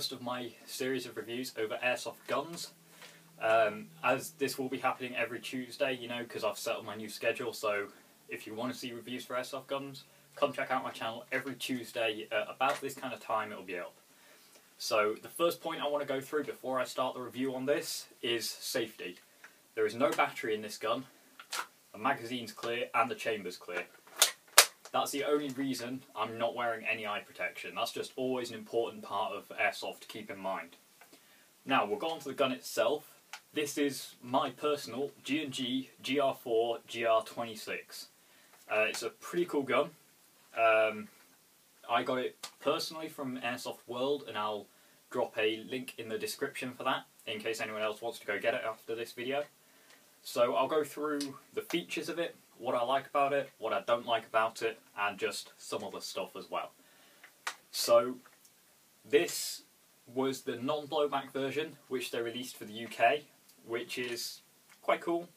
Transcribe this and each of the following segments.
first of my series of reviews over airsoft guns. As this will be happening every Tuesday, you know, because I've set up my new schedule, so if you want to see reviews for airsoft guns, come check out my channel every Tuesday about this kind of time. It'll be up. So the first point I want to go through before I start the review on this is safety. There is no battery in this gun, the magazine's clear and the chamber's clear. That's the only reason I'm not wearing any eye protection. That's just always an important part of airsoft to keep in mind. Now we'll go on to the gun itself. This is my personal G&G GR4 GR26. It's a pretty cool gun. I got it personally from Airsoft World, and I'll drop a link in the description for that in case anyone else wants to go get it after this video. So I'll go through the features of it, what I like about it, what I don't like about it, and just some other stuff as well. So this was the non-blowback version which they released for the UK, which is quite cool.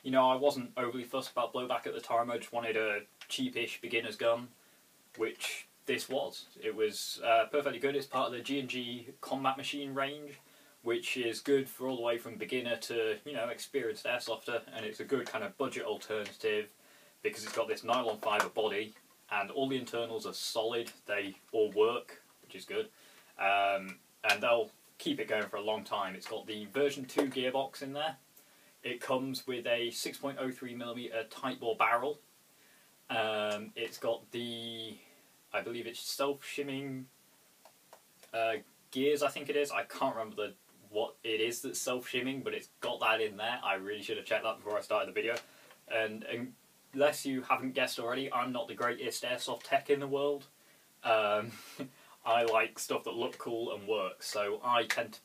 You know, I wasn't overly fussed about blowback at the time. I just wanted a cheapish beginner's gun, which this was. It was perfectly good. It's part of the G&G combat machine range, which is good for all the way from beginner to, you know, experienced airsofter, and it's a good kind of budget alternative because it's got this nylon fibre body and all the internals are solid. They all work, which is good, and they'll keep it going for a long time. It's got the version 2 gearbox in there. It comes with a 6.03mm tight bore barrel. It's got the, I believe it's self-shimming gears, I think it is. I can't remember what it is that's self-shimming, but it's got that in there. I really should have checked that before I started the video. And unless you haven't guessed already, I'm not the greatest airsoft tech in the world. I like stuff that look cool and works, so I tend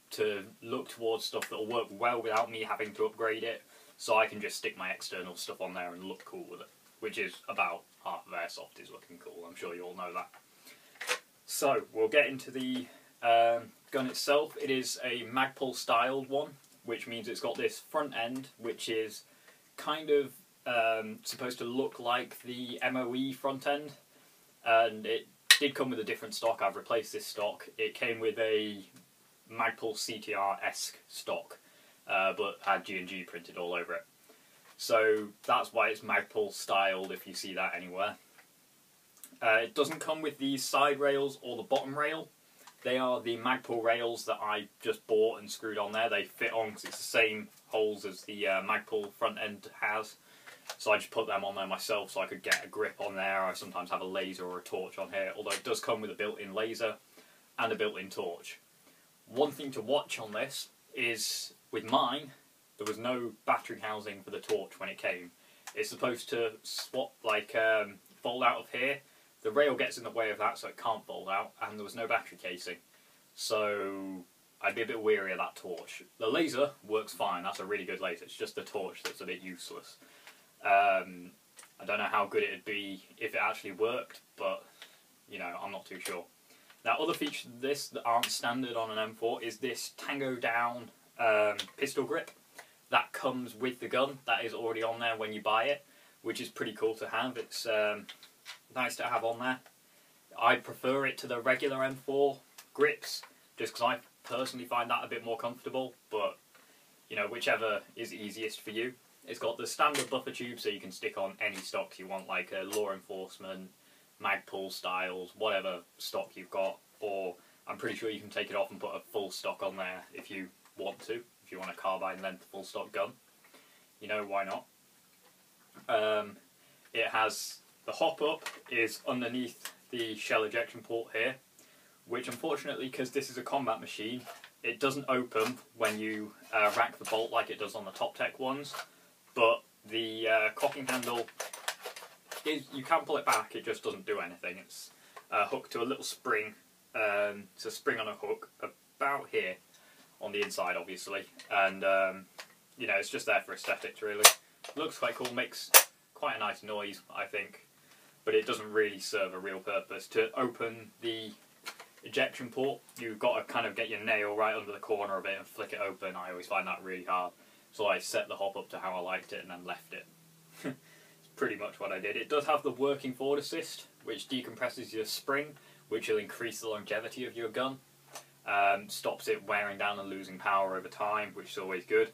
to look towards stuff that will work well without me having to upgrade it, so I can just stick my external stuff on there and look cool with it, which is about half of airsoft is looking cool. I'm sure you all know that. So we'll get into the gun itself. It is a Magpul styled one, which means it's got this front end which is kind of supposed to look like the MOE front end, and it did come with a different stock. I've replaced this stock. It came with a Magpul CTR-esque stock, but had G&G printed all over it. So that's why it's Magpul styled, if you see that anywhere. It doesn't come with these side rails or the bottom rail. They are the Magpul rails that I just bought and screwed on there. They fit on because it's the same holes as the Magpul front end has. So I just put them on there myself so I could get a grip on there. I sometimes have a laser or a torch on here, although it does come with a built-in laser and a built-in torch. One thing to watch on this is, with mine, there was no battery housing for the torch when it came. It's supposed to swap, like, fold out of here. The rail gets in the way of that, so it can't fold out, and there was no battery casing. So I'd be a bit weary of that torch. The laser works fine, that's a really good laser. It's just the torch that's a bit useless. I don't know how good it'd be if it actually worked, but, you know, I'm not too sure. Now, other features of this that aren't standard on an M4 is this Tango Down pistol grip. That comes with the gun. That is already on there when you buy it, which is pretty cool to have. It's nice to have on there. I prefer it to the regular M4 grips, just because I personally find that a bit more comfortable, but, you know, whichever is easiest for you. It's got the standard buffer tube, so you can stick on any stocks you want, like law enforcement, Magpul styles, whatever stock you've got, or I'm pretty sure you can take it off and put a full stock on there if you want to, if you want a carbine length full stock gun. You know, why not? It has, the hop up is underneath the shell ejection port here, which unfortunately, because this is a combat machine, it doesn't open when you rack the bolt like it does on the top tech ones, but the cocking handle you can pull it back, it just doesn't do anything. It's hooked to a little spring. It's a spring on a hook about here on the inside, obviously, and you know, it's just there for aesthetics, really. Looks quite cool, makes quite a nice noise, I think, but it doesn't really serve a real purpose. To open the ejection port, you've got to kind of get your nail right under the corner of it and flick it open. I always find that really hard, so I set the hop up to how I liked it and then left it. It's pretty much what I did. It does have the working forward assist, which decompresses your spring, which will increase the longevity of your gun. Stops it wearing down and losing power over time, which is always good.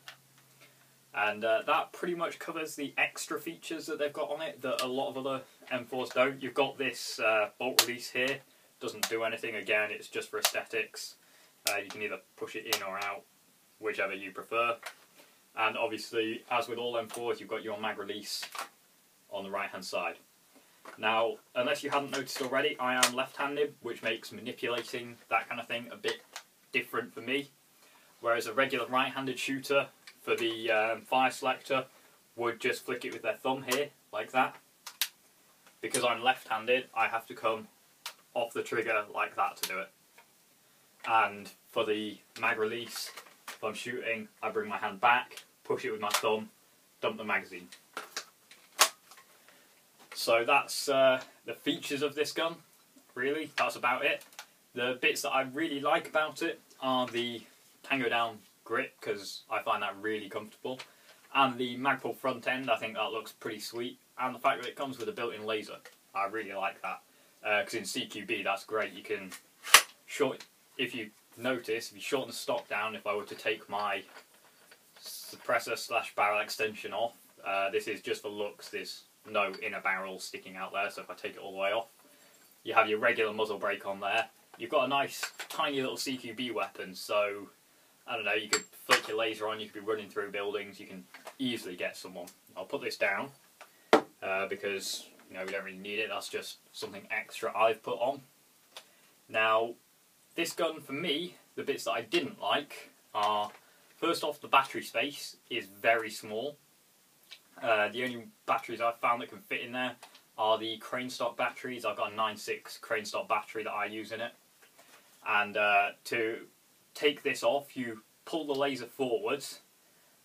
And that pretty much covers the extra features that they've got on it that a lot of other M4s don't. You've got this bolt release here. Doesn't do anything, again, it's just for aesthetics. You can either push it in or out, whichever you prefer. And obviously, as with all M4s, you've got your mag release on the right hand side. Now, unless you hadn't noticed already, I am left-handed, which makes manipulating that kind of thing a bit different for me. Whereas a regular right-handed shooter for the fire selector would just flick it with their thumb here, like that. Because I'm left-handed, I have to come off the trigger like that to do it. And for the mag release, if I'm shooting, I bring my hand back, push it with my thumb, dump the magazine. So that's the features of this gun, really, that's about it. The bits that I really like about it are the Tango Down grip, because I find that really comfortable, and the Magpul front end. I think that looks pretty sweet, and the fact that it comes with a built-in laser, I really like that, because in CQB that's great. You can if you notice, if you shorten the stock down, if I were to take my suppressor / barrel extension off, this is just for looks, there's no inner barrel sticking out there, so if I take it all the way off, you have your regular muzzle brake on there. You've got a nice tiny little CQB weapon, so I don't know, you could flick your laser on, you could be running through buildings, you can easily get someone. I'll put this down because we don't really need it, that's just something extra I've put on. Now, this gun for me, the bits that I didn't like are, first off, the battery space is very small. The only batteries I've found that can fit in there are the crane stock batteries. I've got a 9.6 crane stock battery that I use in it. And to take this off, you pull the laser forwards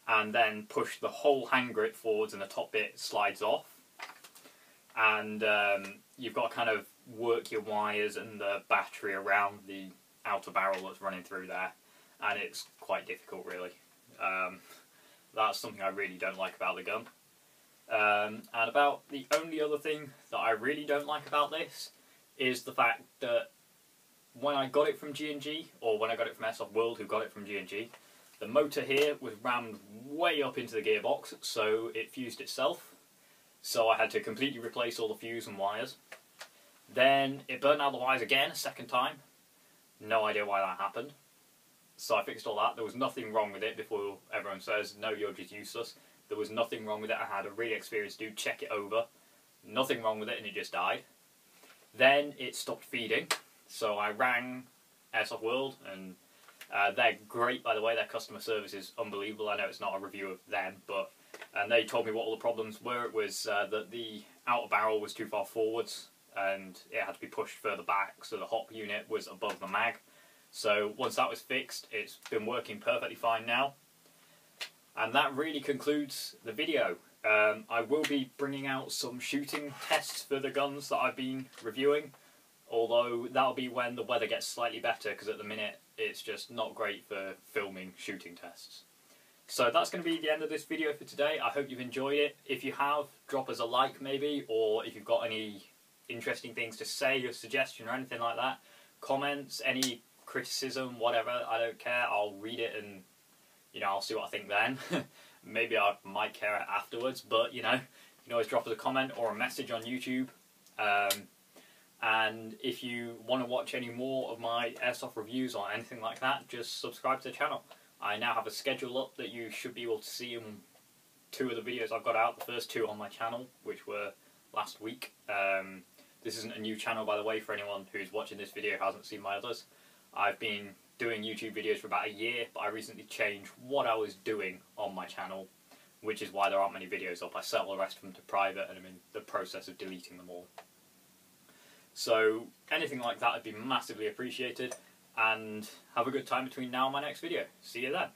and then push the whole hand grip forwards and the top bit slides off. And you've got to kind of work your wires and the battery around the outer barrel that's running through there. And it's quite difficult, really. That's something I really don't like about the gun. And about the only other thing that I really don't like about this is the fact that when I got it from G&G, or when I got it from Airsoft World, who got it from G&G, the motor here was rammed way up into the gearbox, so it fused itself. So I had to completely replace all the fuse and wires. Then it burned out the wires again a second time. No idea why that happened. So I fixed all that. There was nothing wrong with it before everyone says, no, you're just useless. There was nothing wrong with it. I had a really experienced dude check it over. Nothing wrong with it, and it just died. Then it stopped feeding. So I rang Airsoft World, and they're great, by the way. Their customer service is unbelievable. I know it's not a review of them, but and they told me what all the problems were. It was that the outer barrel was too far forwards, and it had to be pushed further back, so the hop unit was above the mag. So once that was fixed, it's been working perfectly fine now. And that really concludes the video. I will be bringing out some shooting tests for the guns that I've been reviewing, although that'll be when the weather gets slightly better, because at the minute it's just not great for filming shooting tests. So that's going to be the end of this video for today. I hope you've enjoyed it. If you have, drop us a like maybe, or if you've got any interesting things to say, or suggestion or anything like that, comments, any criticism, whatever, I don't care. I'll read it and I'll see what I think then. Maybe I might care afterwards, but you can always drop us a comment or a message on YouTube. And if you want to watch any more of my Airsoft reviews or anything like that, just subscribe to the channel. I now have a schedule up that you should be able to see in 2 of the videos I've got out, the first 2 on my channel, which were last week. This isn't a new channel, by the way, for anyone who's watching this video who hasn't seen my others. I've been doing YouTube videos for about a year, but I recently changed what I was doing on my channel, which is why there aren't many videos up. I set all the rest of them to private, and I'm in the process of deleting them all. So anything like that would be massively appreciated, and have a good time between now and my next video. See you then.